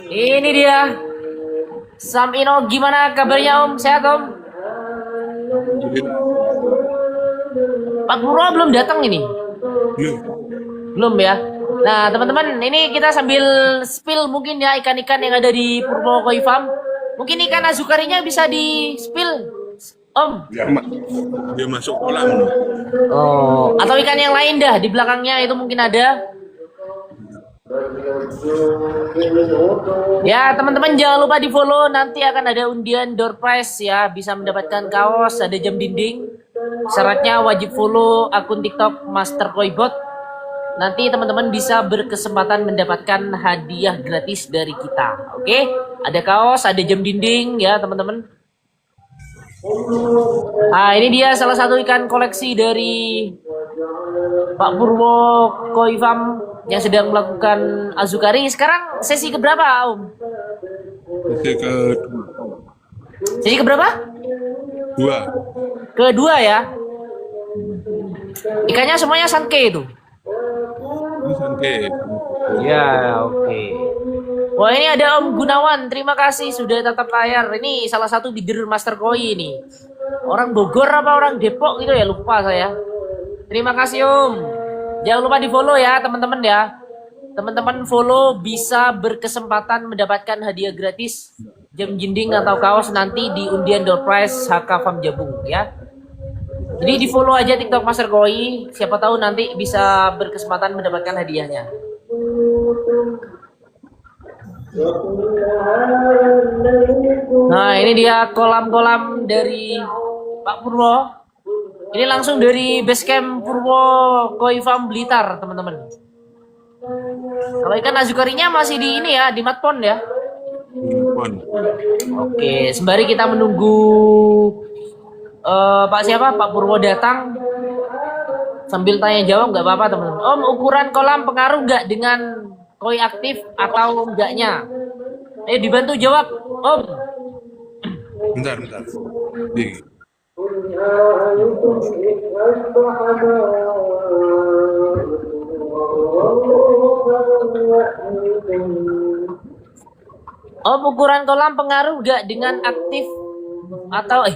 Ini dia. Sam Ino, gimana kabarnya Om? Sehat Om? Pak Purwo belum datang ini. Belum. Belum ya. Nah, teman-teman, ini kita sambil spill mungkin ya ikan-ikan yang ada di Purwo Koi Farm. Mungkin ikan azukarinya bisa di spill, Om. Dia masuk kolam. Oh, atau ikan yang lain dah di belakangnya itu mungkin ada. Ya, teman-teman jangan lupa di-follow, nanti akan ada undian door prize ya, bisa mendapatkan kaos, ada jam dinding. Syaratnya wajib follow akun TikTok Master Koibot. Nanti teman-teman bisa berkesempatan mendapatkan hadiah gratis dari kita. Oke? Ada kaos, ada jam dinding ya, teman-teman. Nah, ini dia salah satu ikan koleksi dari Pak Purwo Koi Farm yang sedang melakukan azukari. Sekarang sesi keberapa, Om? Sesi kedua. Sesi keberapa? Dua. Kedua ya. Ikannya semuanya sanke itu. Ini sanke. Ya, oke. Wah, ini ada Om Gunawan. Terima kasih sudah tatap layar. Ini salah satu bidder Master Koi ini. Orang Bogor apa orang Depok gitu ya, lupa saya. Terima kasih Om. Jangan lupa di-follow ya, teman-teman ya. Teman-teman follow bisa berkesempatan mendapatkan hadiah gratis jam jinding atau kaos nanti di undian door prize HK Farm Jabung ya. Jadi di-follow aja TikTok Master Koi, siapa tahu nanti bisa berkesempatan mendapatkan hadiahnya. Nah, ini dia kolam-kolam dari Pak Purwo. Ini langsung dari base camp Purwo Koi Farm Blitar, teman-teman. Kalau ikan azukarinya masih di ini ya, di matpon ya. Oke, sembari kita menunggu Pak siapa? Pak Purwo datang. Sambil tanya jawab nggak apa-apa, teman-teman. Om, ukuran kolam pengaruh nggak dengan koi aktif atau enggaknya? Dibantu jawab, Om. Bentar. Nih. Om, ukuran kolam pengaruh gak dengan aktif atau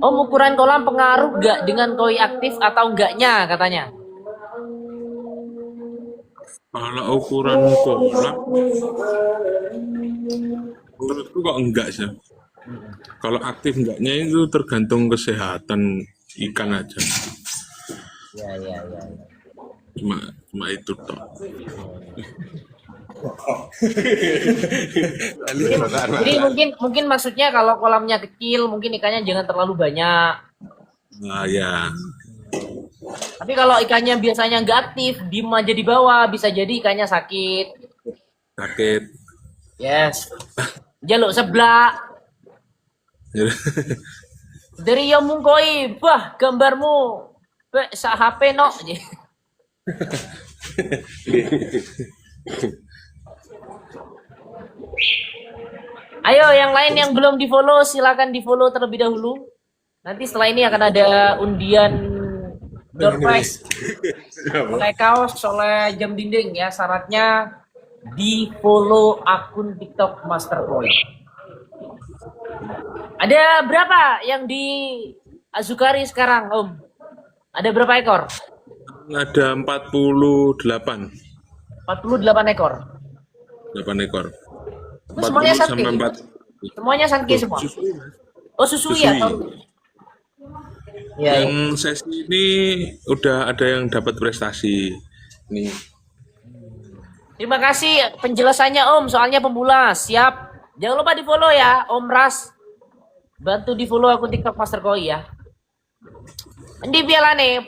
Om, ukuran kolam pengaruh gak dengan koi aktif atau enggaknya katanya? Kalau ukuran kolam, menurutku kok enggak sih. Kalau aktif enggaknya itu tergantung kesehatan ikan aja. Ya. Cuma itu toh. Jadi mungkin maksudnya kalau kolamnya kecil mungkin ikannya jangan terlalu banyak. Nah ya. Tapi kalau ikannya biasanya nggak aktif, diem aja di bawah, bisa jadi ikannya sakit. Sakit. Yes. Jaluk seblak. Dari Yomung Koi, bah gambarmu, sa HP no. Ayo yang lain yang belum di follow silakan di follow terlebih dahulu. Nanti setelah ini akan ada undian door prize oleh kaos, oleh jam dinding ya. Syaratnya di follow akun TikTok Master Koi. Ada berapa yang di azukari sekarang, Om? Ada berapa ekor? Ada 48. 48 ekor. 8 ekor. Itu semuanya sanke. 40 Semuanya sanke semua. Susui, Mas. Oh, susui ya? Ya. Yang sesi ini udah ada yang dapat prestasi. Nih. Terima kasih penjelasannya Om, soalnya pemula. Siap. Jangan lupa di-follow ya, Om Ras. Bantu di-follow akun TikTok Master Koi ya. Ini piala nih,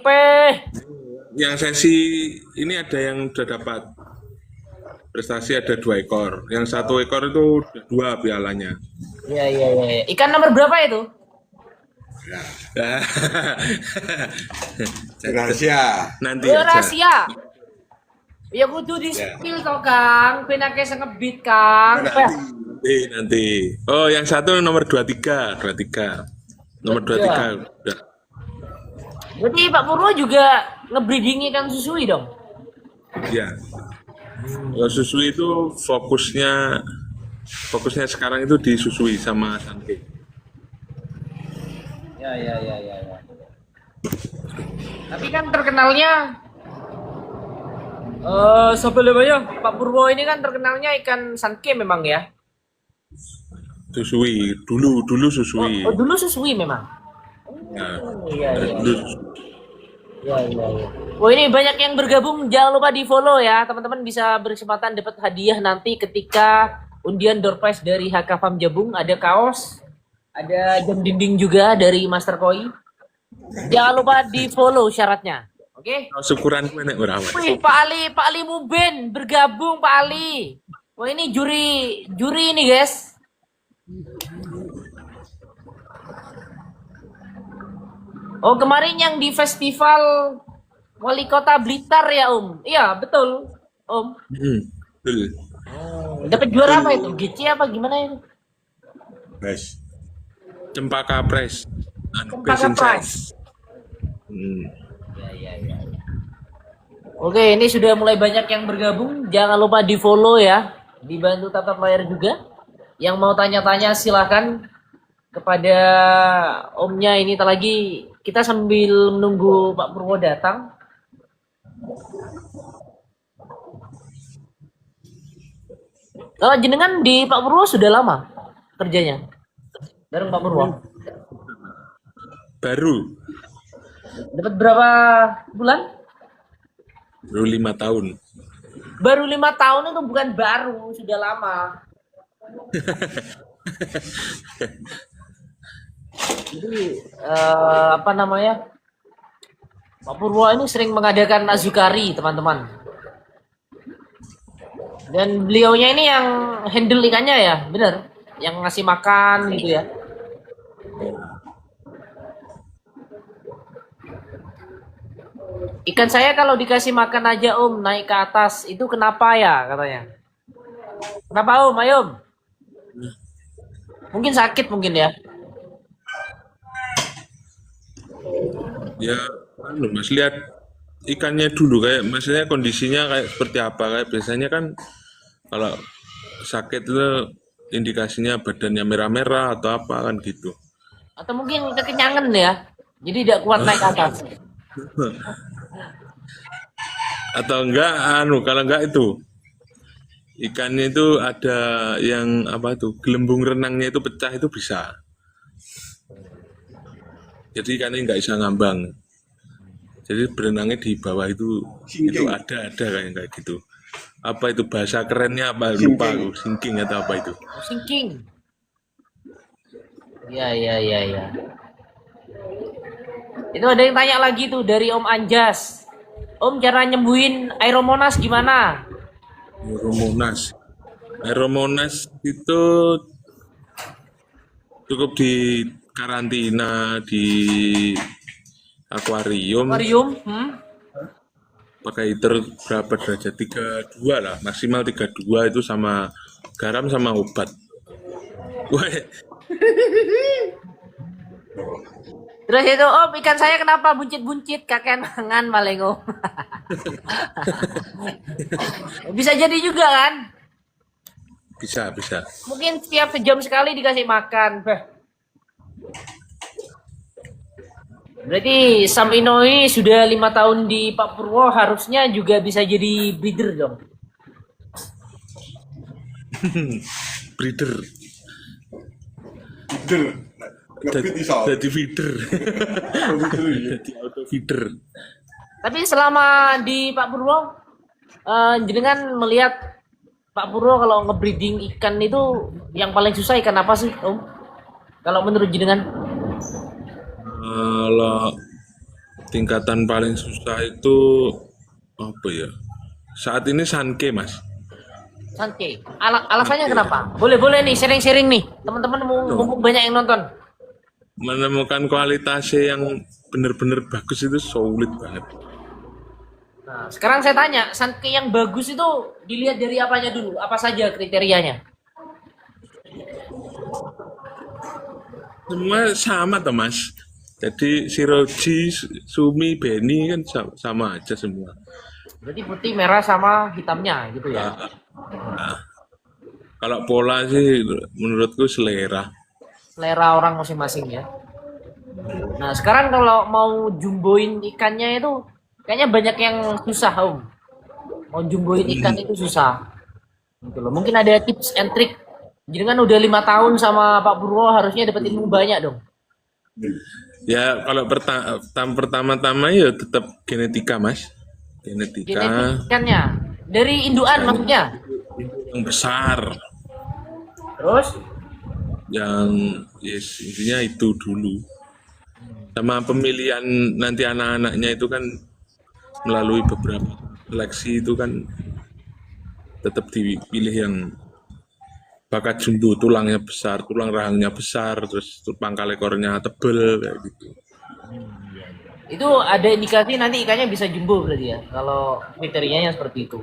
Yang sesi ini ada yang udah dapat prestasi, ada 2 ekor. Yang 1 ekor itu 2 pialanya. Iya. Ikan nomor berapa itu? Rahasia. Nanti Oh, aja. rahasia. Ya kudu di spill toh Kang, penake ngebit Kang. Nanti. Oh, yang 1 nomor 23. Nomor 23 udah. Berarti Pak Purwo juga ngebreeding ikan susui dong? Ya. Kalau susu itu fokusnya Fokusnya sekarang itu disusui sama Sanke. Ya. Tapi kan terkenalnya siapa namanya? Pak Purwo ini kan terkenalnya ikan sanke memang ya. Susui, dulu susui. Oh, dulu susui memang. Nah, Iya. dulu susui. Iya. Oh, ini banyak yang bergabung. Jangan lupa di-follow ya. Teman-teman bisa berkesempatan dapat hadiah nanti ketika undian door prize dari HK Farm Jabung. Ada kaos, ada jam dinding juga dari Master Koi. Jangan lupa di-follow syaratnya. Oke? Syukuran gue nek ora. Wih, Pak Ali Muben bergabung Pak Ali. Wah, ini juri ini, guys. Oh, kemarin yang di festival Wali Kota Blitar ya, Om? Iya, betul, Om. Betul. Dapat juara apa itu? GC apa gimana itu? Guys. Cempaka Press. Cempaka Prize. Ya. Oke, ini sudah mulai banyak yang bergabung. Jangan lupa di-follow ya. Dibantu tatap layar juga. Yang mau tanya-tanya silakan kepada Omnya ini lagi. Kita sambil menunggu Pak Purwo datang. Kalau jenengan di Pak Purwo sudah lama kerjanya? Bareng Pak Purwo? Baru Dapat berapa bulan? 5 tahun. Baru 5 tahun itu bukan baru, sudah lama. Jadi apa namanya? Pak Purwo ini sering mengadakan azukari, teman-teman. Dan beliaunya ini yang handle ikannya ya, bener? Yang ngasih makan gitu ya. Ikan saya kalau dikasih makan aja Om naik ke atas, itu kenapa ya katanya? Kenapa Om? Ayo Om. Mungkin sakit mungkin ya. Ya, Mas lihat ikannya dulu kayak maksudnya kondisinya kayak seperti apa, kayak biasanya kan kalau sakit itu indikasinya badannya merah-merah atau apa kan gitu. Atau mungkin kekenyangan ya. Jadi tidak kuat naik ke atas. Atau enggak kalau enggak itu ikannya itu ada yang apa tuh gelembung renangnya itu pecah, itu bisa. Jadi ikannya nggak bisa ngambang. Jadi berenangnya di bawah itu ada kayak gitu. Apa itu bahasa kerennya apa lupa aku, sinking atau apa itu. Sinking. Ya. Itu ada yang tanya lagi tuh dari Om Anjas. Om, cara nyembuhin Aeromonas gimana? Aeromonas itu cukup di karantina di akuarium. Pakai heater berapa derajat? 32 lah, maksimal 32 itu sama garam sama obat. Wah. Terus itu Om, ikan saya kenapa buncit-buncit kakek mangan malengo? Bisa jadi juga kan? Bisa. Mungkin setiap sejam sekali dikasih makan. Berarti Sam Inoi sudah 5 tahun di Pak Purwo, harusnya juga bisa jadi breeder dong. Breeder. Jadi feeder. Jadi auto feeder. Tapi selama di Pak Purwo, jenengan melihat Pak Purwo kalau ngebreeding ikan itu yang paling susah ikan apa sih, Om? Kalau menurut jenengan? Kalau tingkatan paling susah itu apa ya? Saat ini Sanke, Mas. Sanke. Alasannya kenapa? Boleh nih sharing-sharing nih. Teman-teman mumpung banyak yang nonton. Menemukan kualitasnya yang benar-benar bagus itu sulit banget. Nah, sekarang saya tanya, Sanke yang bagus itu dilihat dari apanya dulu? Apa saja kriterianya? Semua sama toh, Mas. Jadi Shiroji, Sumi, Beni kan sama aja semua. Berarti putih, merah, sama hitamnya gitu ya? Kalau pola sih menurutku selera. Selera orang masing-masing ya. Nah, sekarang kalau mau jumboin ikannya itu kayaknya banyak yang susah, Om. Mau jumboin ikan itu susah. Gitu loh. Mungkin ada tips and trick. Jadi kan udah 5 tahun sama Pak Purwo harusnya dapat ilmu banyak dong. Ya kalau pertama-tama ya tetap genetika mas, Genetik genetika ikannya dari induan maksudnya. yang besar, Terus, yang yes, intinya itu dulu. Sama pemilihan nanti anak-anaknya itu kan melalui beberapa seleksi itu kan tetap dipilih yang bakat jumbo, tulangnya besar, tulang rahangnya besar, terus pangkal ekornya tebel kayak gitu. itu ada indikasi nanti ikannya bisa jumbo berarti ya. Kalau kriterianya seperti itu.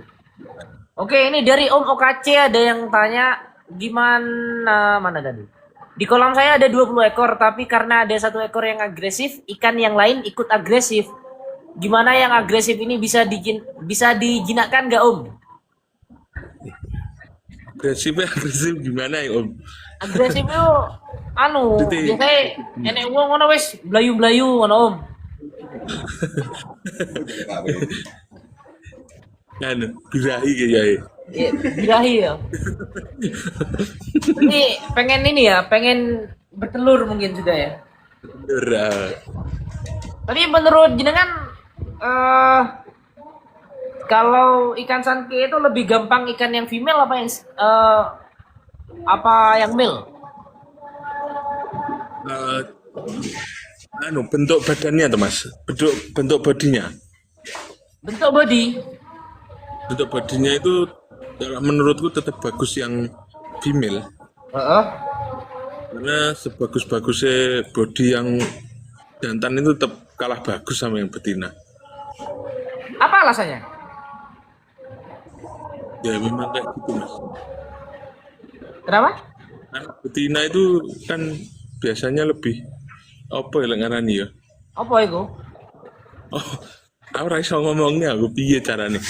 Oke, ini dari Om OKC ada yang tanya gimana mana tadi? Di kolam saya ada 20 ekor, tapi karena ada 1 ekor yang agresif, ikan yang lain ikut agresif. Gimana yang agresif ini bisa dijinakkan nggak Om? Agresif gimana ya om? Agresif itu anu, Jadi biasanya enek wong ngono wis blayu-blayu ngono Om. kan birahi kayak ya. Iya, birahi ya. Ini pengen ini ya, pengen bertelur mungkin sudah ya. Bener. Tapi menurut jenengan kalau ikan sanke itu lebih gampang ikan yang female apa yang male? Eh, bentuk badannya tuh mas, bentuk bodinya, Bentuk body. bentuk bodinya itu kalau menurutku tetap bagus yang female Heeh. karena sebagus-bagusnya body yang jantan itu tetap kalah bagus sama yang betina. Apa alasannya? Ya memang kayak gitu mas. Kenapa? Karena betina itu kan biasanya lebih apa ya ngarani ya? Apa itu? Oh, aku ora iso ngomongnya aku piye carane.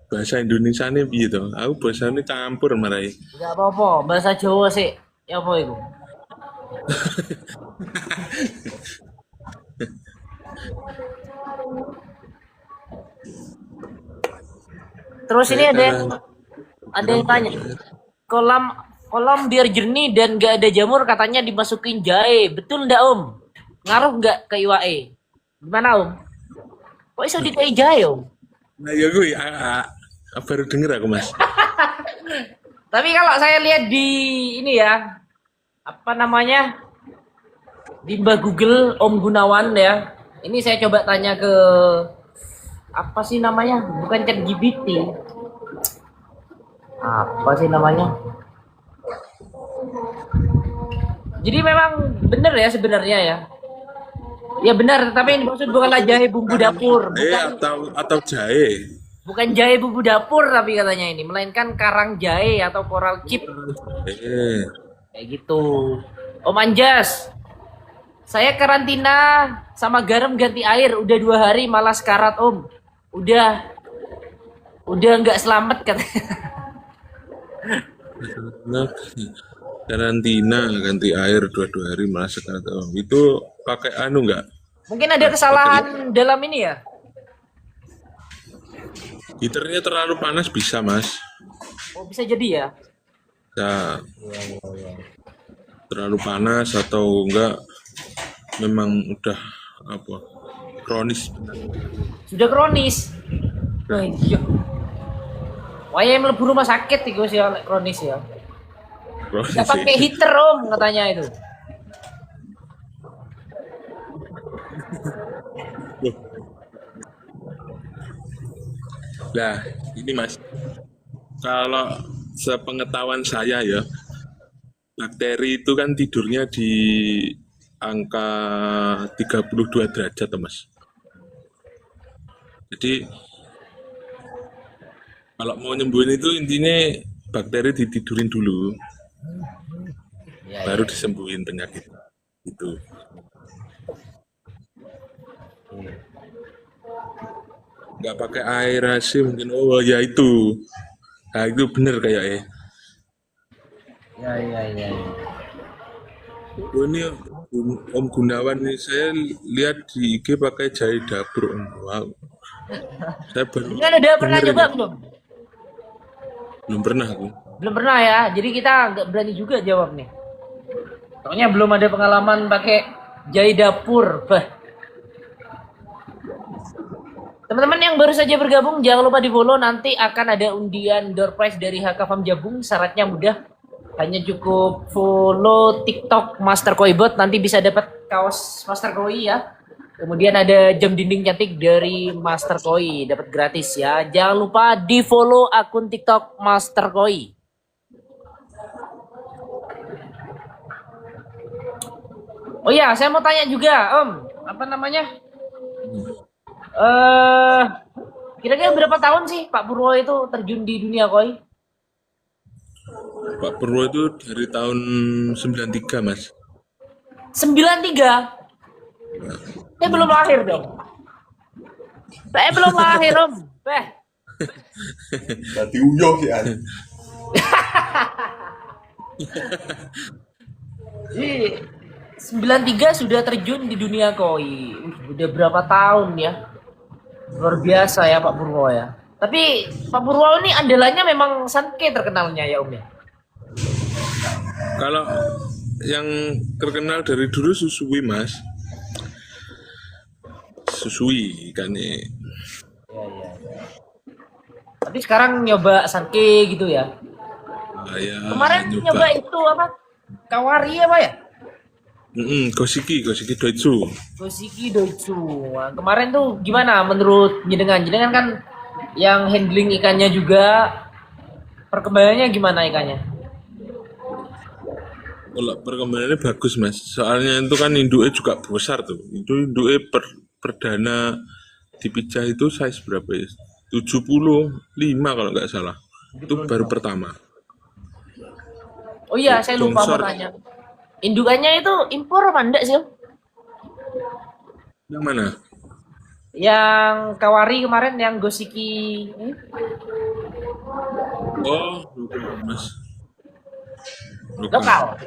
Bahasa Indonesia ini piye to? Aku bahasane campur marai. Enggak apa-apa, bahasa Jawa sih. Ya apa itu? Terus ini Kayak cara ada yang tanya. Kolam kolam biar jernih dan gak ada jamur katanya dimasukin jahe. Betul ndak Om? Ngaruh nggak ke IWE? Gimana Om? Kok bisa dikai jahe Om? nah ya gue baru denger aku mas. Tapi kalau saya lihat di ini ya, apa namanya? Di Mbah Google Om Gunawan ya. Ini saya coba tanya ke apa sih namanya? Bukan ChatGPT. Apa sih namanya? Jadi memang benar ya sebenarnya ya. Ya benar, tapi yang dimaksud bukanlah jahe bumbu dapur, Atau jahe. bukan jahe bumbu dapur tapi katanya ini, melainkan karang jahe atau coral chip Eh, kayak gitu. Om Anjas, saya karantina sama garam ganti air udah 2 hari malah sekarat Om. Udah nggak selamat katanya. nah, karantina ganti air dua hari malah sekarang itu pakai anu nggak? Mungkin ada kesalahan dalam ini ya. Heaternya terlalu panas bisa mas. Oh bisa jadi ya. Ya, terlalu panas atau enggak memang udah apa kronis Sudah kronis. Nah, iya. Wah, yang mlebu rumah sakit itu sih ya, kronis ya. kronis Nggak pakai sih. heater Om katanya itu. Nah ini mas, kalau sepengetahuan saya ya, bakteri itu kan tidurnya di angka 32 derajat tuh, mas. Jadi kalau mau nyembuhin itu intinya bakteri ditidurin dulu, Ya, baru disembuhin penyakit itu. Nggak pakai air asin mungkin, oh ya itu. Nah itu bener kayak ya. Ya, ya, ya, ya. Oh, ini Om Gunawan nih, saya lihat di IG pakai jahe dapur Om. Wow, saya baru Ini kan udah pernah denger nyoba ini. belum? Belum pernah aku. Belum pernah ya. Jadi kita nggak berani juga jawab nih. Soalnya belum ada pengalaman pakai jahe dapur. Bah. Teman-teman yang baru saja bergabung, jangan lupa di follow. Nanti akan ada undian door prize dari HK Farm Jabung. Syaratnya mudah. Hanya cukup follow TikTok Master Koibot. Nanti bisa dapat kaos Master Koi ya. Kemudian ada jam dinding cantik dari Master Koi. Dapat gratis ya. Jangan lupa di follow akun TikTok Master Koi. Oh iya, saya mau tanya juga, Om. Apa namanya? Eh, kira-kira berapa tahun sih Pak Purwo itu terjun di dunia koi? Pak Purwo itu dari tahun 93 Mas. 93. Saya belum lahir dong. Saya belum lahir, Om. Berarti uyuh sih an. Jadi 93 sudah terjun di dunia koi. Udah berapa tahun ya? Luar biasa ya Pak Purwo ya. Tapi Pak Purwo ini andalannya memang sanke terkenalnya ya Om ya. Kalau yang terkenal dari dulu susui Mas. Susui ikannya. Ya, ya, ya. Tapi sekarang nyoba sanke gitu ya. Ya, Kemarin nyoba itu apa? Kawari apa ya? Gosiki Doitsu. Goshiki Doitsu. Nah, kemarin tuh gimana menurut jenengan? Jenengan kan yang handling ikannya juga, perkembangannya gimana ikannya? Kalau perkembangannya bagus Mas. Soalnya itu kan induknya juga besar tuh. Itu induknya perdana dipijah itu size berapa ya? 75 kalau nggak salah. Itu baru pertama. Oh iya, saya lupa mau Dongsor. tanya. Indukannya itu impor apa enggak sih, Om? Yang mana? Yang Kawari kemarin yang Goshiki. Oh, lokal Mas. Lokal.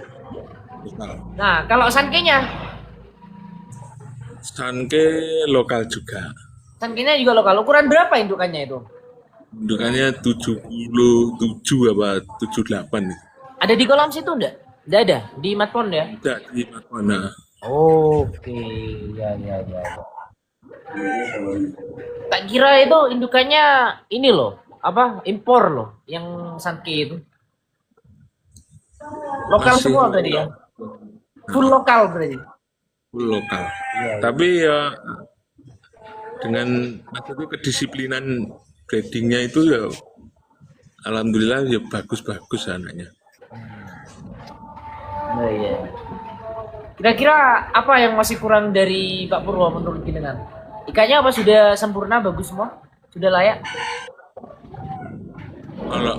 Lokal. Nah, kalau sankenya, Sanke lokal juga. sankenya juga lokal. Ukuran berapa indukannya itu? Indukannya 77 apa 78 nih. Ada di kolam situ enggak? Enggak ada, di Matpon ya. Tidak di mana? Oke, ya, ya, ya. Tak kira itu indukannya ini loh, apa impor loh, yang sanke itu. Lokal Masih semua berarti ya. Full lokal berarti. full lokal. Iya, iya. Tapi ya dengan maksudnya kedisiplinan breedingnya itu ya alhamdulillah ya bagus-bagus anaknya. Oh, iya. Kira-kira apa yang masih kurang dari Pak Purwo menurut jenengan? Ikannya apa sudah sempurna, bagus semua? Sudah layak? Kalau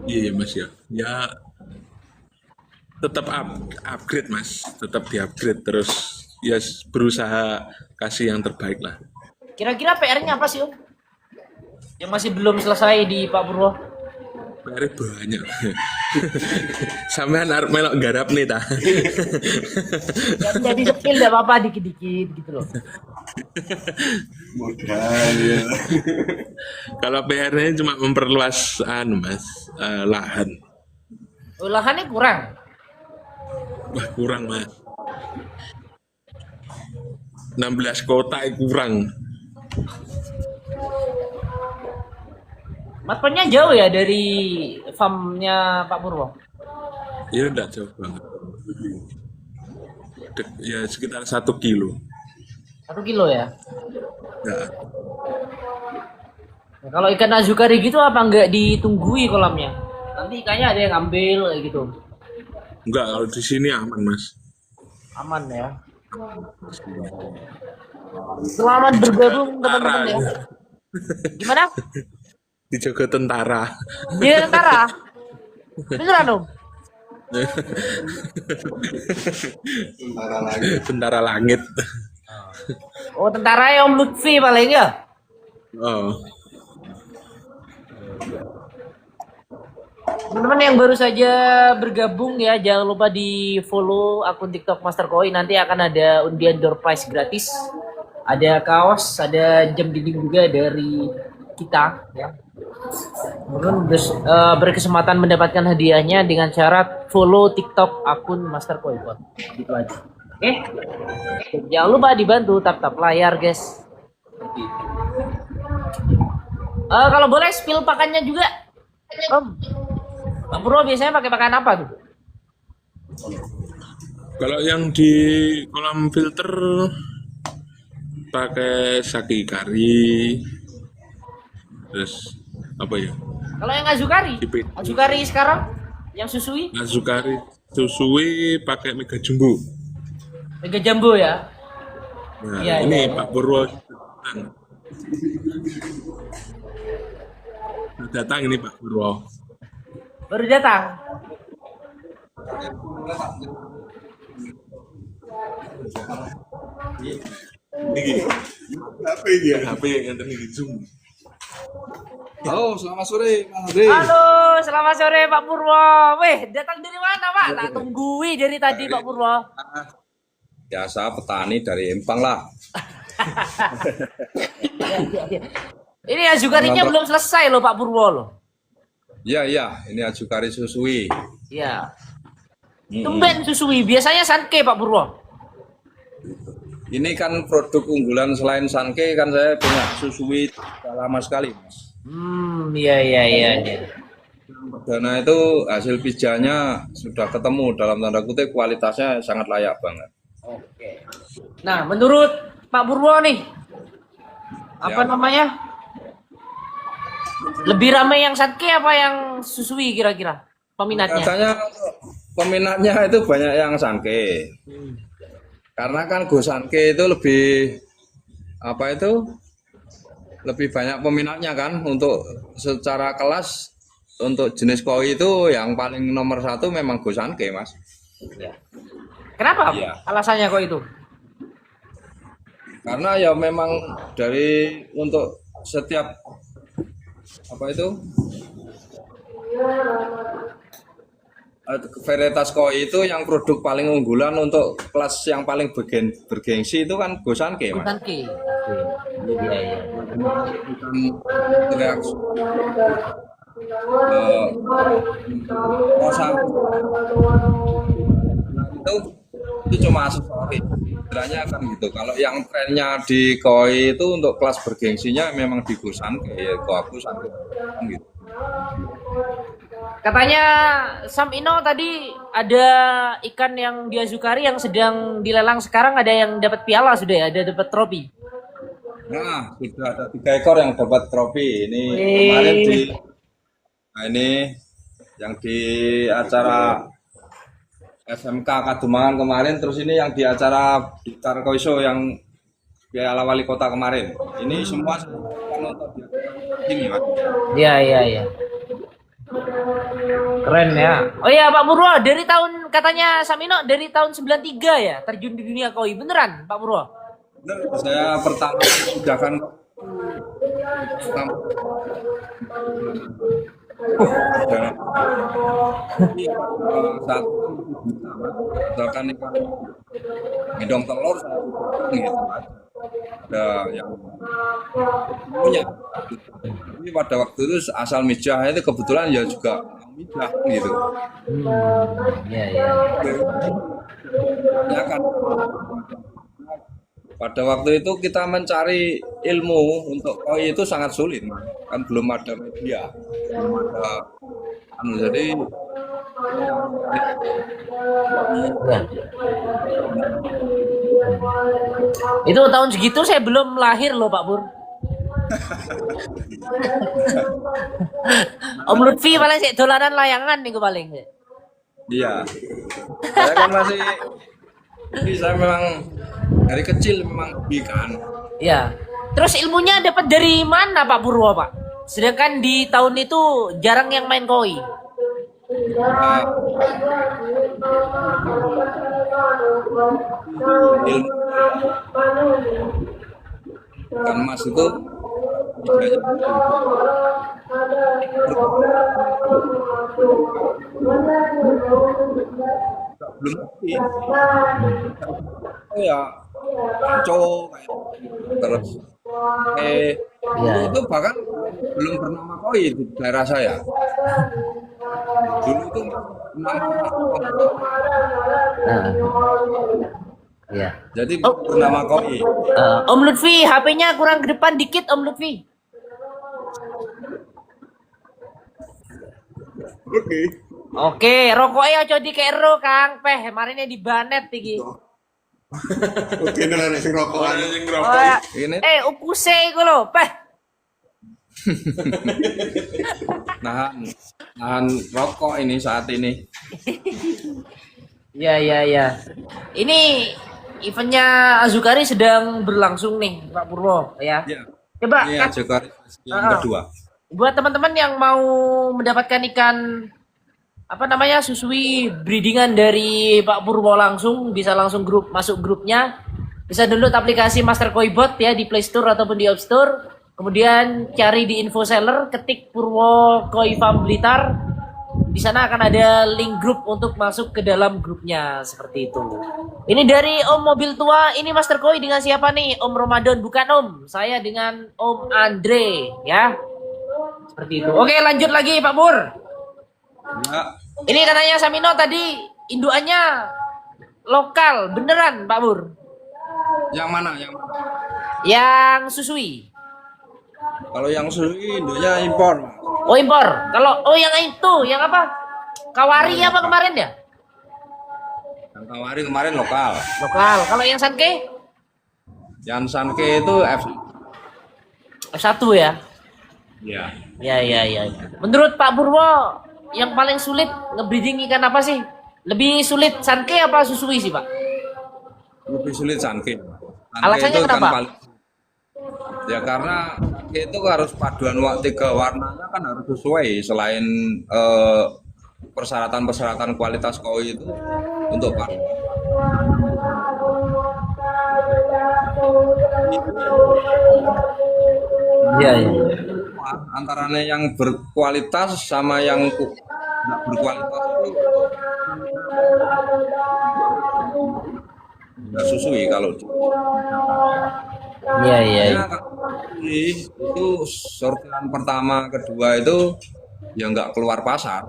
iya ya Mas ya, ya tetap upgrade Mas, tetap di-upgrade terus ya berusaha kasih yang terbaik lah. Kira-kira PR-nya apa sih, Om? Yang masih belum selesai di Pak Purwo? PR banyak. Sampean arep melok garap nih ta. Jadi sepil enggak apa-apa dikit-dikit gitu loh. Modal ya. Kalau PR-nya cuma memperluas Mas, lahan. Oh, lahannya kurang. Wah, kurang Mas. 16 kota kurang. Matponnya jauh ya dari farmnya Pak Purwo? Ya enggak jauh banget. Ya sekitar 1 kilo. 1 kilo ya? Ya. Nah, kalau ikan azukari gitu apa nggak ditunggui kolamnya? Nanti ikannya ada yang ngambil kayak gitu. Enggak, kalau di sini aman Mas. Aman ya. Selamat bergabung teman-teman ya. Gimana? Dijaga tentara. Dia tentara. Beneran Om? Tentara lagi. Tentara langit. Oh tentara ya Om Lutfi paling ya? Oh. Teman-teman yang baru saja bergabung ya, jangan lupa di follow akun TikTok Master Koi. Nanti akan ada undian door prize gratis. Ada kaos, ada jam dinding juga dari kita ya. Teman-teman berkesempatan mendapatkan hadiahnya dengan syarat follow TikTok akun Master Koi. Gitu aja. Oke. Jangan lupa dibantu tap-tap layar, guys. Kalau boleh spill pakannya juga, Om. Pak Purwo biasanya pakai pakan apa tuh? Kalau yang di kolam filter pakai sake kari, terus apa ya? Kalau yang Azukari? Ipit. Azukari sekarang yang susui? Azukari susui pakai mega jumbo. Mega Jumbo ya. Nah, Iya, ini iya. Pak Purwo datang ini Pak Purwo. Baru datang. Ini Apa ini ya? HP yang tadi di zoom. Halo, selamat sore Mas Andre. Halo, selamat sore Pak Purwo. Weh, datang dari mana Pak? Tak tunggui dari tadi Pak Purwo. Biasa petani dari Empang lah. Ini Azukarinya belum selesai loh Pak Purwo loh. Iya, ini Azukari Susui. Iya. Tumben susui. Biasanya Sanke Pak Purwo. Ini kan produk unggulan selain Sanke kan saya punya Susui sudah lama sekali, Mas. Iya. Karena itu hasil pijanya sudah ketemu dalam tanda kutip kualitasnya sangat layak banget. Oke. Nah, menurut Pak Purwo nih, apa Ya. namanya? Lebih ramai yang Sanke apa yang susui kira-kira peminatnya? Katanya peminatnya itu banyak yang Sanke. Karena kan Go Sanke itu lebih apa itu? Lebih banyak peminatnya kan untuk secara kelas untuk jenis koi itu yang paling nomor satu memang Go Sanke, Mas. Ya. Kenapa? Iya. Alasannya kok itu? Karena ya memang dari untuk setiap apa itu varietas koi itu yang produk paling unggulan untuk kelas yang paling bergengsi itu kan Go Sanke, Mas. Sanke. Iya. Bukan reaksi rasa itu cuma aksesoris. Istilahnya kan gitu. Kalau yang trennya di koi itu untuk kelas bergengsinya memang di Go Sanke, ya aku Sanke kan gitu. Katanya Sam Ino tadi ada ikan yang di Azukari yang sedang dilelang sekarang, ada yang dapat piala sudah ya, ada dapat trofi. Nah, sudah ada 3 ekor yang dapat trofi. Ini kemarin ini yang di acara SMK Kadumangan kemarin, terus ini yang di acara di Tarkoiso yang Piala Wali Kota kemarin. Ini semua kan untuk ini, Mas. Iya. Keren ya. Oh iya Pak Purwo, dari tahun katanya Samino dari tahun 93 ya terjun di dunia koi. Beneran Pak Purwo? Bener, saya pertama sudah kan satu misalkan ikan gedong telur saya gitu ada yang punya tapi pada waktu itu asal mijah itu kebetulan ya juga mijah gitu Iya. ya kan pada waktu itu kita mencari ilmu untuk koi itu sangat sulit, kan belum ada media, belum ada, jadi Itu tahun segitu saya belum lahir loh Pak Pur. Om Lutfi paling sih dolanan layangan nih paling. iya, saya kan masih, jadi saya memang dari kecil memang hobi kan. Iya. Terus ilmunya dapat dari mana Pak Purwo Pak? Sedangkan di tahun itu jarang yang main koi. Nah, ilmu kan Mas itu belum ngerti. Oh ya, Panco kayak terus dulu Iya. itu bahkan belum bernama koi di daerah saya. Dulu itu nama Heeh. Iya. jadi bernama koi. Om Lutfi, HP-nya kurang ke depan dikit Om Lutfi. Oke. Oke, rokoknya aja dikero Kang Peh, marine di banet iki. Oke, nek sing rokokan. Orang yang Oh, ngerokok ya. Ini Ukuse iku lho, Peh. nahan rokok ini saat ini. Iya. Ini eventnya Azukari sedang berlangsung nih, Pak Purwo ya. Ya, Coba ini Kak, aja yang Ah. kedua. buat teman-teman yang mau mendapatkan ikan apa namanya susui breedingan dari Pak Purwo langsung bisa langsung masuk grupnya, bisa download aplikasi Master Koi Bot ya di Play Store ataupun di App Store, kemudian cari di info seller, ketik Purwo Koi Farm Blitar, di sana akan ada link grup untuk masuk ke dalam grupnya seperti itu. Ini dari Om Mobil Tua, ini Master Koi dengan siapa nih? Om Ramadan bukan Om, saya dengan Om Andre ya. Seperti itu. Oke, lanjut lagi Pak Pur. Ya, Ini katanya Samino tadi induannya lokal, beneran Pak Pur? yang mana? Yang mana? Yang susui. Kalau yang susu induknya impor, Mas. Oh impor. Kalau yang itu, yang apa? Kawari apa kemarin ya? Yang Kawari kemarin lokal. Lokal. Kalau yang Sanke? Yang Sanke itu F1 ya. Ya. Ya. Menurut Pak Purwo, yang paling sulit ngebreeding ikan apa sih? Lebih sulit Sanke apa susui sih Pak? Lebih sulit Sanke. Alasannya kenapa? Ya karena Sanke itu harus paduan tiga warnanya kan harus sesuai selain persyaratan-persyaratan kualitas koi itu untuk paduan. Iya. Antaranya yang berkualitas sama yang nggak berkualitas itu nggak susui kalau Iya. ya, itu sortiran pertama kedua itu ya nggak keluar pasar.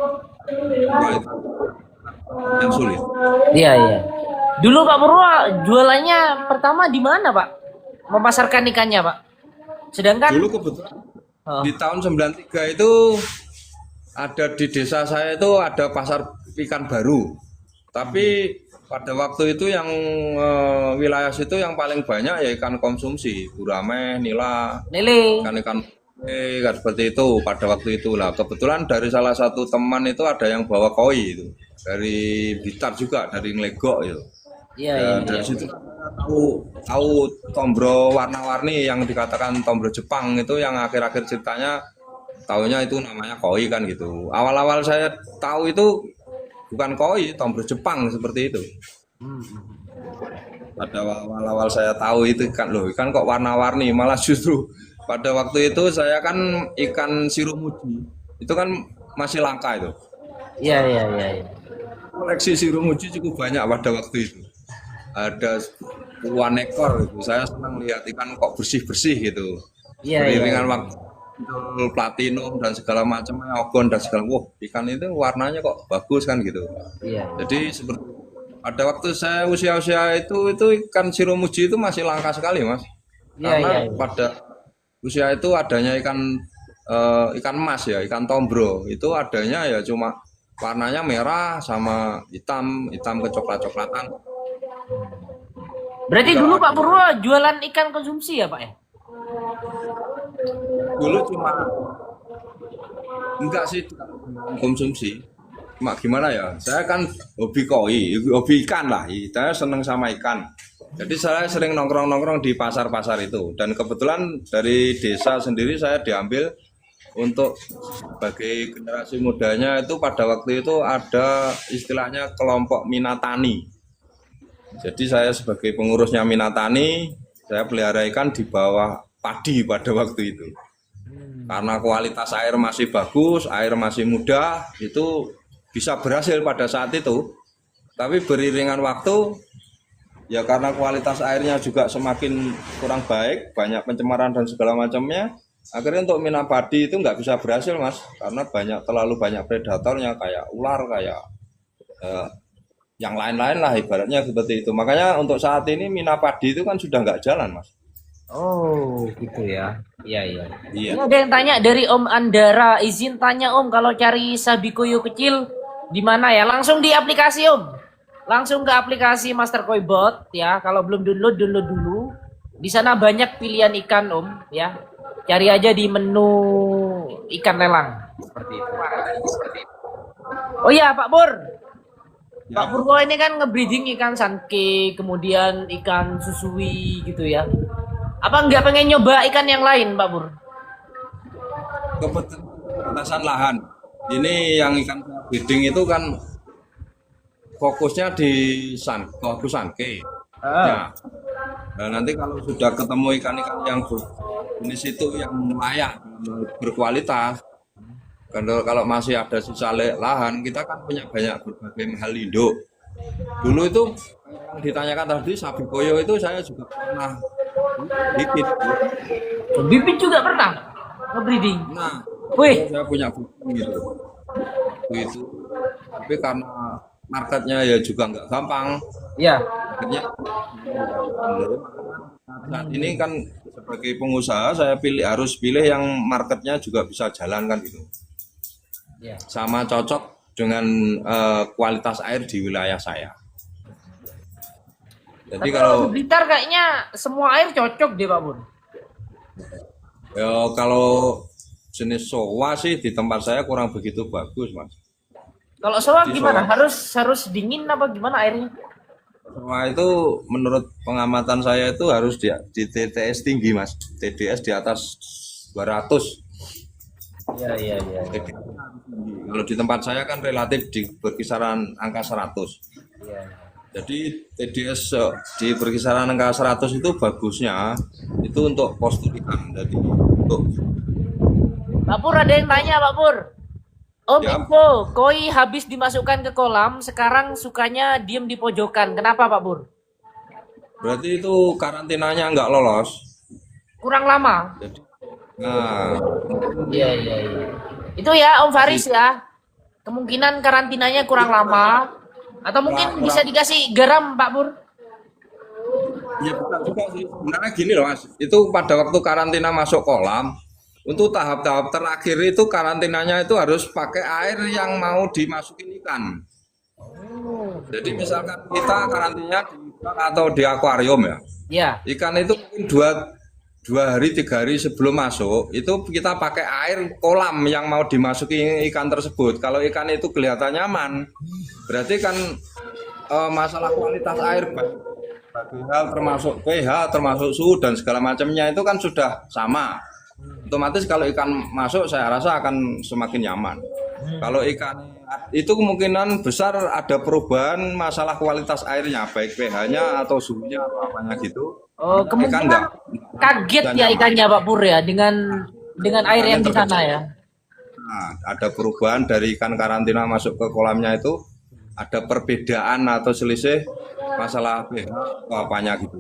Kualitas yang sulit. Iya. Dulu Pak Purwo jualannya pertama di mana Pak? Memasarkan ikannya Pak? Sedangkan Dulu kebetulan Oh. di tahun 93 itu ada di desa saya itu ada pasar ikan baru. Tapi pada waktu itu yang wilayah situ yang paling banyak ya ikan konsumsi, gurame, nila, Lele. ikan-ikan kan seperti itu pada waktu itu lah. Kebetulan dari salah satu teman itu ada yang bawa koi itu dari Blitar juga, dari Nglegok itu. Iya. Dari situ tahu tombro warna-warni yang dikatakan tombro Jepang itu yang akhir-akhir ceritanya taunya itu namanya koi kan gitu. Awal-awal saya tahu itu bukan koi, tombro Jepang seperti itu. Pada awal-awal saya tahu itu kan loh, ikan kok warna-warni, malah justru pada waktu itu saya kan ikan sirumuji itu kan masih langka itu. Iya. Koleksi sirumuji cukup banyak pada waktu itu. Ada puluhan ekor gitu. Saya senang lihat ikan kok bersih-bersih gitu. Iya. Beriringan waktu muncul platinum dan segala macamnya, ogon dan segala. Wah, ikan itu warnanya kok bagus kan gitu. Iya. Jadi seperti pada waktu saya usia-usia itu ikan sirumuji itu masih langka sekali, Mas. Karena Iya. pada usia itu adanya ikan emas ya, ikan tombro. Itu adanya ya cuma warnanya merah sama hitam kecoklat-coklatan. Berarti dulu Pak Purwo jualan ikan konsumsi ya Pak ya? Dulu cuma enggak sih konsumsi. Cuma gimana ya? Saya kan hobi koi, hobi ikan lah. Saya seneng sama ikan. Jadi saya sering nongkrong-nongkrong di pasar-pasar itu. Dan kebetulan dari desa sendiri saya diambil untuk sebagai generasi mudanya itu pada waktu itu ada istilahnya kelompok Minatani. Jadi saya sebagai pengurusnya Minatani, saya pelihara ikan di bawah padi pada waktu itu. Karena kualitas air masih bagus, air masih muda, itu bisa berhasil pada saat itu. Tapi beriringan waktu, ya karena kualitas airnya juga semakin kurang baik, banyak pencemaran dan segala macamnya, akhirnya untuk minat padi itu nggak bisa berhasil mas, karena terlalu banyak predatornya kayak ular, kayak yang lain-lain lah ibaratnya seperti itu. Makanya untuk saat ini minat padi itu kan sudah nggak jalan mas. Oh, gitu ya. Iya, iya. Iya. Ini ada yang tanya dari Om Andara, izin tanya Om, kalau cari Sabikoyo kecil di mana ya? Langsung di aplikasi Om. Langsung ke aplikasi Master Koi Bot ya. Kalau belum download, download dulu. Di sana banyak pilihan ikan Om ya. Cari aja di menu ikan lelang seperti itu. Oh iya Pak Pur. Pak Purwo ini kan ngebreeding ikan sanke, kemudian ikan susui gitu ya. Apa nggak pengen nyoba ikan yang lain, Pak Pur? Keterbatasan lahan. Ini yang ikan breeding itu kan fokusnya di sanke. Ya. Nah, nanti kalau sudah ketemu ikan-ikan yang jenis itu yang layak, berkualitas, kalau masih ada sisa lahan, kita kan punya banyak berbagai hal induk. Dulu itu yang ditanyakan tadi Sabikoyo itu saya juga pernah bibit. Bibit juga pernah ngebreeding. Nah, Wih, saya punya bukti gitu. Itu. Tapi karena marketnya ya juga nggak gampang. ya. Akhirnya saat ini kan sebagai pengusaha saya harus pilih yang marketnya juga bisa jalan kan gitu. Ya. Sama cocok dengan kualitas air di wilayah saya. Jadi Tapi kalau di Blitar kayaknya semua air cocok deh, Pak Pur. ya, kalau jenis sowa sih di tempat saya kurang begitu bagus mas. Kalau soa Di gimana? soa. Harus dingin apa gimana airnya? Sowa itu menurut pengamatan saya itu harus di TTS tinggi mas. TDS di atas 200. Iya, iya, iya. TDS harus tinggi. Kalau di tempat saya kan relatif di berkisaran angka 100. Iya. Jadi TDS di berkisaran angka 100 itu bagusnya itu untuk postur ikan. Jadi untuk Pak Pur ada yang tanya, Pak Pur. Om Ya. info, koi habis dimasukkan ke kolam, sekarang sukanya diem di pojokan. Kenapa, Pak Pur? berarti itu karantinanya nggak lolos. Kurang lama. Jadi, nah, Iya, iya, iya. Itu ya Om Faris ya. Kemungkinan karantinanya kurang lama. Atau mungkin bisa dikasih garam, Pak Pur. ya bukan juga sih. Sebenarnya gini loh mas, itu pada waktu karantina masuk kolam, untuk tahap-tahap terakhir itu karantinanya itu harus pakai air yang mau dimasukin ikan. Jadi misalkan kita karantinanya di bak atau di akuarium ya, Ya. ikan itu mungkin dua hari 3 hari sebelum masuk itu kita pakai air kolam yang mau dimasuki ikan tersebut. Kalau ikan itu kelihatan nyaman, berarti kan masalah kualitas air bagi hal termasuk pH, termasuk suhu dan segala macamnya itu kan sudah sama. Otomatis kalau ikan masuk saya rasa akan semakin nyaman. Kalau ikan itu kemungkinan besar ada perubahan masalah kualitas airnya, baik pH-nya atau suhunya atau apanya gitu. Oh, Ikan kemungkinan nggak kaget dan ya nyaman. ikannya, Pak Pur ya, dengan air yang di sana ya. Nah, ada perubahan dari ikan karantina masuk ke kolamnya itu ada perbedaan atau selisih masalah pH atau apanya gitu.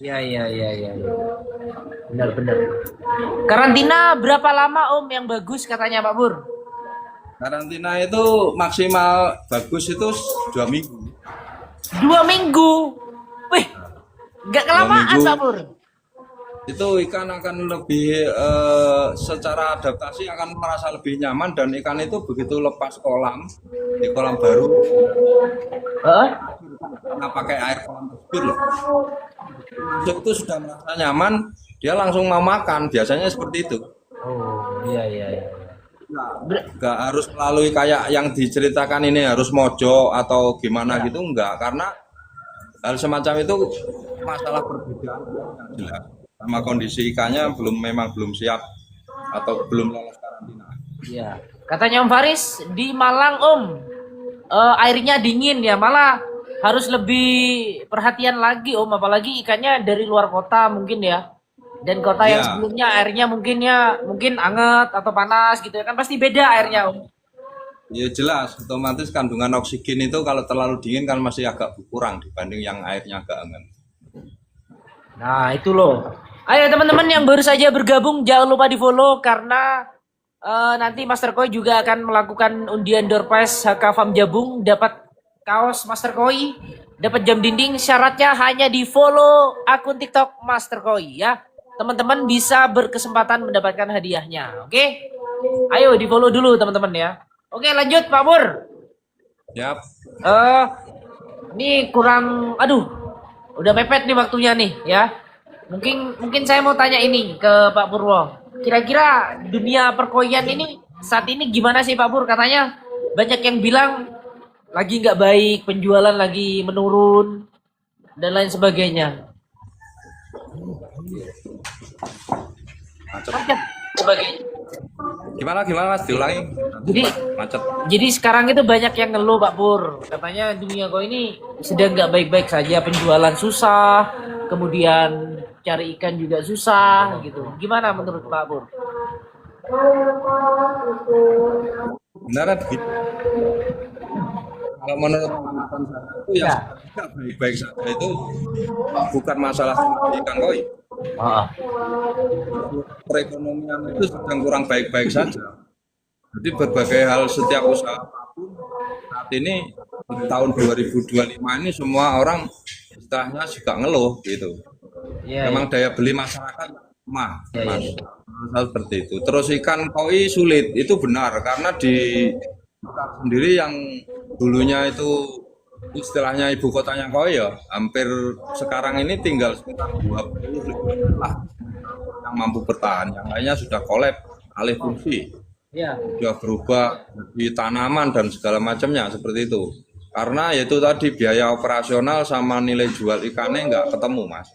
Iya, iya, iya, iya. Ya. Benar-benar. Karantina berapa lama Om yang bagus katanya Pak Pur? Karantina itu maksimal bagus itu 2 minggu. 2 minggu. Wih, nggak kelamaan minggu. Pak Pur. Itu ikan akan lebih secara adaptasi akan merasa lebih nyaman dan ikan itu begitu lepas kolam di kolam baru Heeh. karena pakai air kolam tersebut loh. Masuk itu sudah merasa nyaman, dia langsung mau makan. Biasanya seperti itu. Oh, iya, iya, iya. Nggak harus melalui kayak yang diceritakan ini harus mojo atau gimana gitu, enggak, karena hal semacam itu masalah perbedaan yang jelas sama kondisi ikannya memang belum siap atau belum lolos karantina. Iya. Katanya Om Faris di Malang Om, airnya dingin ya, malah harus lebih perhatian lagi Om, apalagi ikannya dari luar kota mungkin ya. Dan kota yang Ya, sebelumnya airnya mungkin anget atau panas gitu ya kan pasti beda airnya Om. ya jelas. Otomatis kandungan oksigen itu kalau terlalu dingin kan masih agak berkurang dibanding yang airnya agak hangat. Nah, itu loh. Ayo teman-teman yang baru saja bergabung jangan lupa di-follow karena nanti Master Koi juga akan melakukan undian door prize HK Farm Jabung dapat kaos Master Koi, dapat jam dinding. Syaratnya hanya di-follow akun TikTok Master Koi ya. Teman-teman bisa berkesempatan mendapatkan hadiahnya. Oke? Ayo di-follow dulu teman-teman ya. Oke, lanjut Pak Pur. Yap. Eh, ini kurang, aduh, udah mepet nih waktunya nih ya. Mungkin saya mau tanya ini ke Pak Purwo. Kira-kira dunia perkoian ini saat ini gimana sih Pak Pur? Katanya banyak yang bilang lagi nggak baik, penjualan lagi menurun dan lain sebagainya. Macet. Macet sebagainya. Gimana Mas? Diulangi. Jadi Macet. Jadi sekarang itu banyak yang ngeluh Pak Pur. Katanya dunia koi ini sedang nggak baik-baik saja, penjualan susah, kemudian cari ikan juga susah gitu. Gimana menurut Pak Pur? Beneran begitu. Kalau menurut pengamatan saya itu yang Ya. tidak baik-baik saja itu bukan masalah ikan koi. Ah, Perekonomian itu sedang kurang baik-baik saja. Jadi berbagai hal setiap usaha apapun saat ini di tahun 2025 ini semua orang istilahnya juga ngeluh gitu. iya, Memang daya beli masyarakat lemah, iya, Mas. iya. Hal seperti itu. Terus ikan koi sulit, itu benar karena di kita sendiri yang dulunya itu istilahnya ibu kotanya koi ya, hampir sekarang ini tinggal sekitar 20 lah yang mampu bertahan. Yang lainnya sudah kolab, alih fungsi, Iya. sudah berubah jadi tanaman dan segala macamnya seperti itu. Karena yaitu tadi biaya operasional sama nilai jual ikannya nggak ketemu, Mas.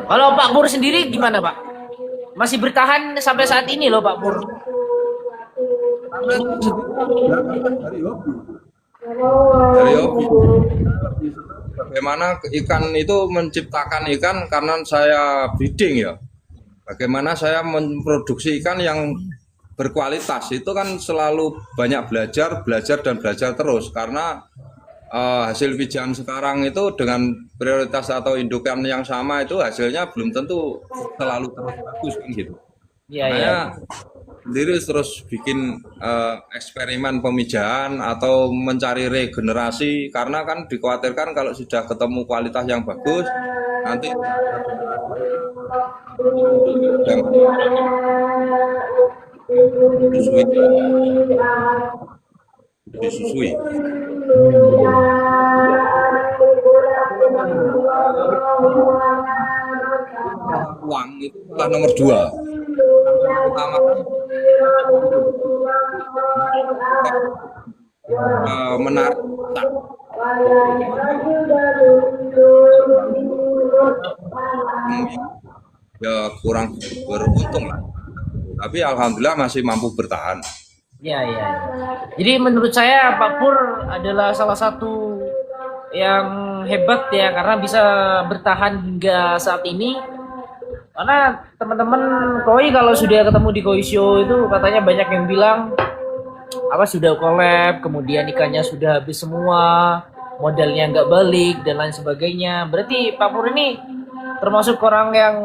Kalau Pak Pur sendiri gimana Pak? Masih bertahan sampai saat ini loh Pak Pur. Dari hobi. Dari hobi. Bagaimana ikan itu menciptakan ikan karena saya breeding ya. Bagaimana saya memproduksi ikan yang berkualitas itu kan selalu banyak belajar dan belajar terus karena hasil pijakan sekarang itu dengan prioritas atau indukan yang sama itu hasilnya belum tentu selalu terus bagus kan gitu. Iya, iya. Makanya sendiri terus bikin eksperimen pemijahan atau mencari regenerasi karena kan dikhawatirkan kalau sudah ketemu kualitas yang bagus nanti disusui. Uang itu adalah nomor 2. Pertama menarik utang. Ya kurang beruntung lah. Tapi alhamdulillah masih mampu bertahan. Iya, iya, iya. Jadi menurut saya Pak Pur adalah salah satu yang hebat ya karena bisa bertahan hingga saat ini. Karena teman-teman koi kalau sudah ketemu di koi show itu katanya banyak yang bilang apa sudah collab, kemudian ikannya sudah habis semua, modalnya nggak balik dan lain sebagainya. Berarti Pak Pur ini termasuk orang yang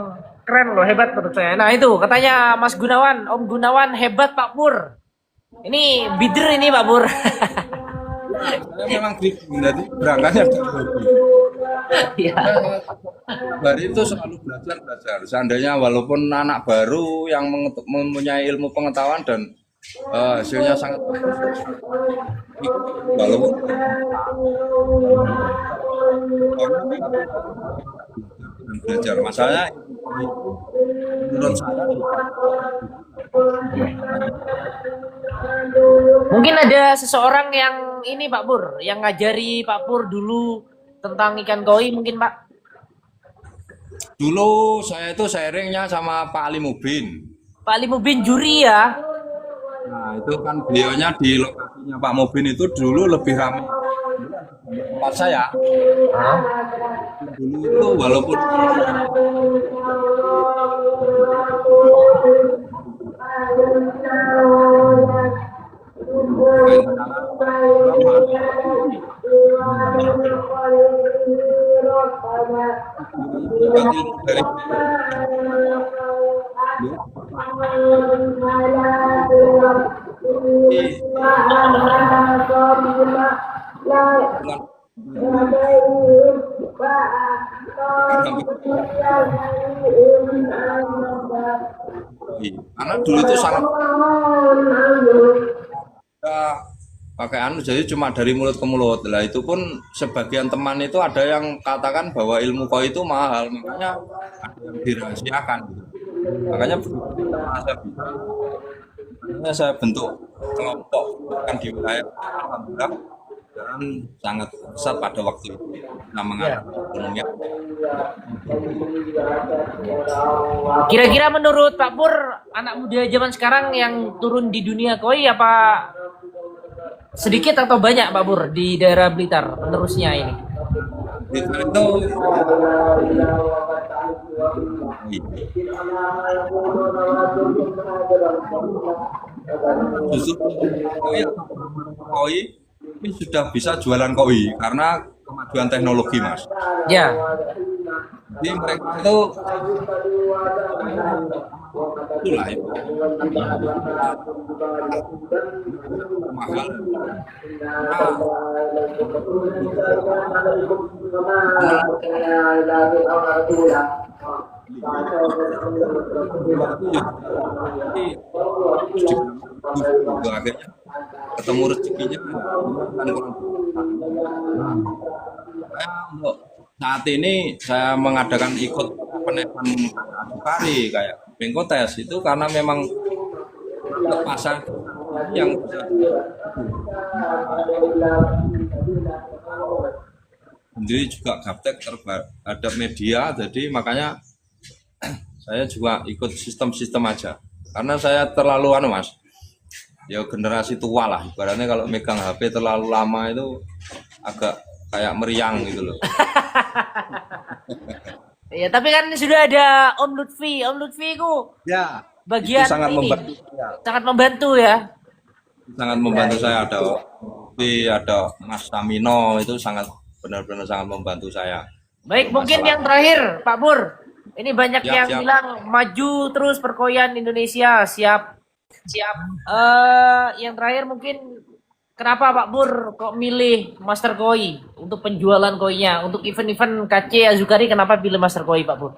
keren loh, hebat menurut saya. Nah itu katanya Mas Gunawan, Om Gunawan hebat Pak Pur. Ini bider ini Pak Pur. Saya memang breeding, jadi berangkatnya dari hobi. Iya. Hari itu selalu belajar. Seandainya walaupun anak baru yang mempunyai ilmu pengetahuan dan hasilnya sangat bagus. Walaupun belajar, masalahnya menurut saya Mungkin ada seseorang yang ini Pak Pur, yang ngajari Pak Pur dulu tentang ikan koi mungkin Pak. dulu saya itu sharingnya sama Pak Ali Mubin. Pak Limubin juri ya. Nah itu kan beliaunya di lokasinya Pak Mubin itu dulu lebih ramai tempat saya Hah? dulu itu walaupun dari karena dulu itu sangat pakai anu, jadi cuma dari mulut ke mulut lah. Itu pun sebagian teman itu ada yang katakan bahwa ilmu koi itu mahal, makanya ada yang dirahasiakan gitu. Makanya begitu saya bisa, makanya saya bentuk kelompok kan di wilayah, alhamdulillah dan sangat besar pada waktu itu. Nah, mengatakan ekonominya Kira-kira menurut Pak Pur, anak muda zaman sekarang yang turun di dunia koi apa sedikit atau banyak Pak Pur di daerah Blitar penerusnya ini? itu justru koi ini sudah bisa jualan koi karena kemajuan teknologi, Mas. Ya, Jadi mereka itu itulah itu mahal. Akhirnya ketemu rezekinya kan kurang. Untuk saat ini saya mengadakan ikut event advokasi kayak Bengkotes itu karena memang pasar yang sendiri juga gaptek terhadap media, jadi makanya saya juga ikut sistem-sistem aja karena saya terlalu Mas, ya generasi tua lah ibaratnya, kalau megang HP terlalu lama itu agak kayak meriang gitu loh. ya tapi kan sudah ada Om Lutfi. Om Lutfi itu Ya, bagian itu sangat ini membantu saya. sangat membantu ya. Sangat membantu saya, ada Mas Tamino, itu sangat benar-benar sangat membantu saya. Baik, mungkin Masalah. yang terakhir Pak Pur. Ini banyak Siap, yang siap. bilang maju terus perkoian Indonesia. Siap. Yang terakhir mungkin kenapa Pak Pur kok milih Master Koi untuk penjualan koinya? Untuk event-event KC Azukari kenapa pilih Master Koi Pak Pur?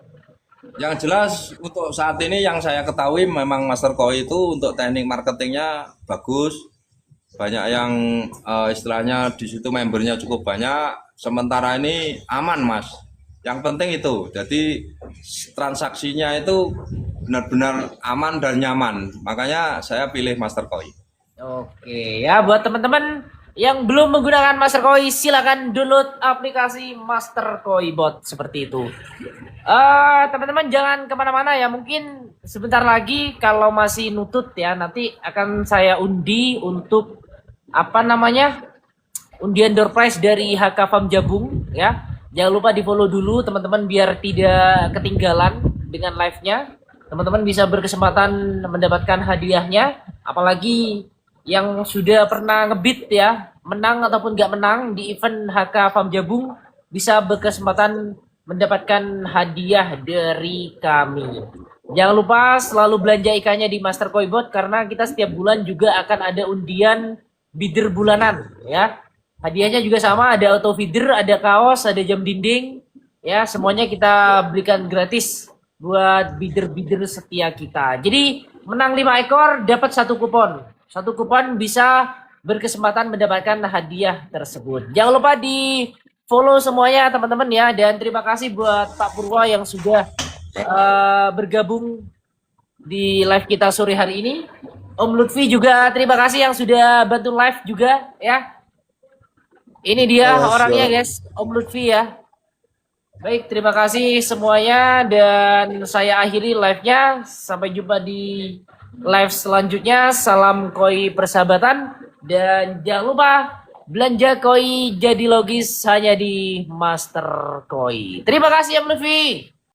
Yang jelas untuk saat ini yang saya ketahui memang Master Koi itu untuk teknik marketingnya bagus. Banyak yang istilahnya di situ membernya cukup banyak. Sementara ini aman, Mas. Yang penting itu. Jadi transaksinya itu benar-benar aman dan nyaman. Makanya saya pilih Master Koi. Oke, ya buat teman-teman yang belum menggunakan Master Koi, silakan download aplikasi Master Koi Bot seperti itu. Teman-teman jangan kemana-mana ya, mungkin sebentar lagi kalau masih nutut ya, nanti akan saya undi untuk apa namanya, undian door prize dari HK Farm Jabung ya. Jangan lupa di follow dulu teman-teman biar tidak ketinggalan dengan live-nya. Teman-teman bisa berkesempatan mendapatkan hadiahnya, apalagi yang sudah pernah ngebit ya, menang ataupun nggak menang di event HK Farm Jabung bisa berkesempatan mendapatkan hadiah dari kami. Jangan lupa selalu belanja ikannya di Master Koi Bot karena kita setiap bulan juga akan ada undian bidder bulanan ya. Hadiahnya juga sama, ada auto feeder, ada kaos, ada jam dinding ya, semuanya kita berikan gratis buat bidder-bidder setia kita. Jadi menang 5 ekor dapat 1 kupon. 1 kupon bisa berkesempatan mendapatkan hadiah tersebut. Jangan lupa di follow semuanya teman-teman ya, dan terima kasih buat Pak Purwo yang sudah bergabung di live kita sore hari ini. Om Lutfi juga terima kasih yang sudah bantu live juga ya. Ini dia orangnya guys, Om Lutfi ya. Baik, terima kasih semuanya dan saya akhiri live-nya. Sampai jumpa di live selanjutnya. Salam koi persahabatan dan jangan lupa Belanja koi jadi logis hanya di Master Koi. Terima kasih Om Lutfi.